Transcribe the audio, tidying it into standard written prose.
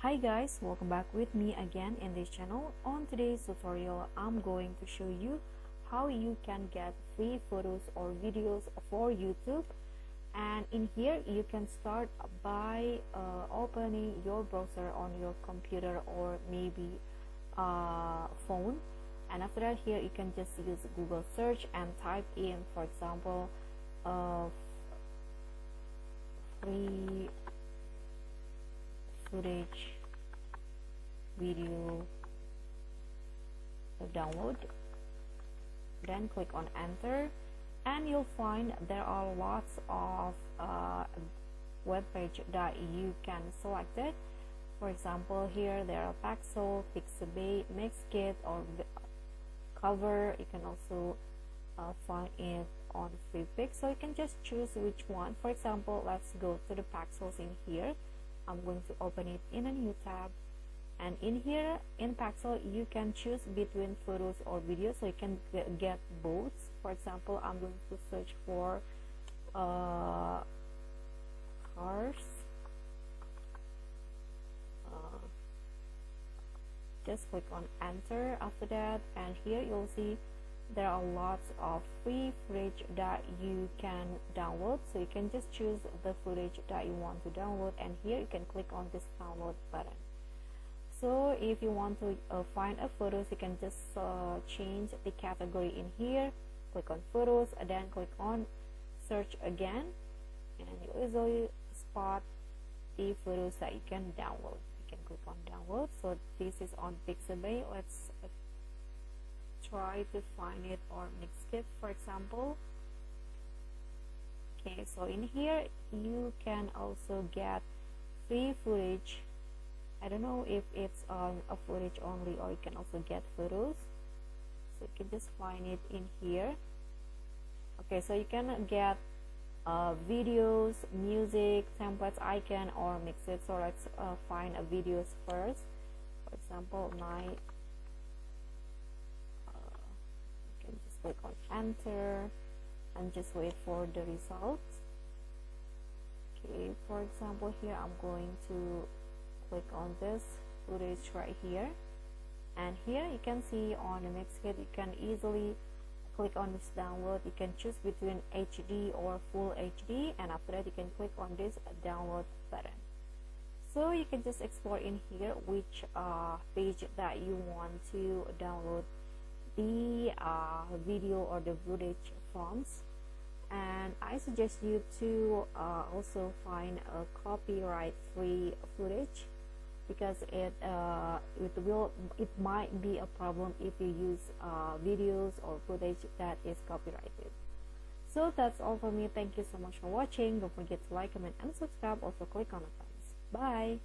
Hi guys, welcome back with me again in this channel. On today's tutorial, I'm going to show you how you can get free photos or videos for YouTube. And in here, you can start by opening your browser on your computer or maybe phone. And after that, here you can just use Google search and type in, for example, free footage video download, then click on enter, and you'll find there are lots of web page that you can select it. For example, here there are Pixel, Pixabay, Mixkit, or Cover. You can also find it on FreePix, so you can just choose which one. For example, let's go to the Pixels in here. I'm going to open it in a new tab, and in here in Pixel you can choose between photos or videos, so you can get both. For example, I'm going to search for cars. Just click on enter after that, and here you'll see there are lots of free footage that you can download, so you can just choose the footage that you want to download, and here you can click on this download button. So if you want to find a photos, you can just change the category in here, click on photos, and then click on search again, and you easily spot the photos that you can download. You can click on download. So this is on Pixabay. Let's try to find it on Mixkit, for example. Okay, so in here you can also get free footage. I don't know if it's on a footage only, or you can also get photos, so you can just find it in here. Okay, so you can get videos, music, templates, icon, or mix it. So let's find a videos first. For example, night. You can just click on enter and just wait for the results. Okay, for example, here I'm going to click on this footage right here, and here you can see on the Mixkit you can easily click on this download. You can choose between HD or full HD, and after that you can click on this download button. So you can just explore in here which page that you want to download the video or the footage from. And I suggest you to also find a copyright free footage, because it might be a problem if you use videos or footage that is copyrighted. So that's all for me. Thank you so much for watching. Don't forget to like, comment, and subscribe. Also click on the thumbs. Bye.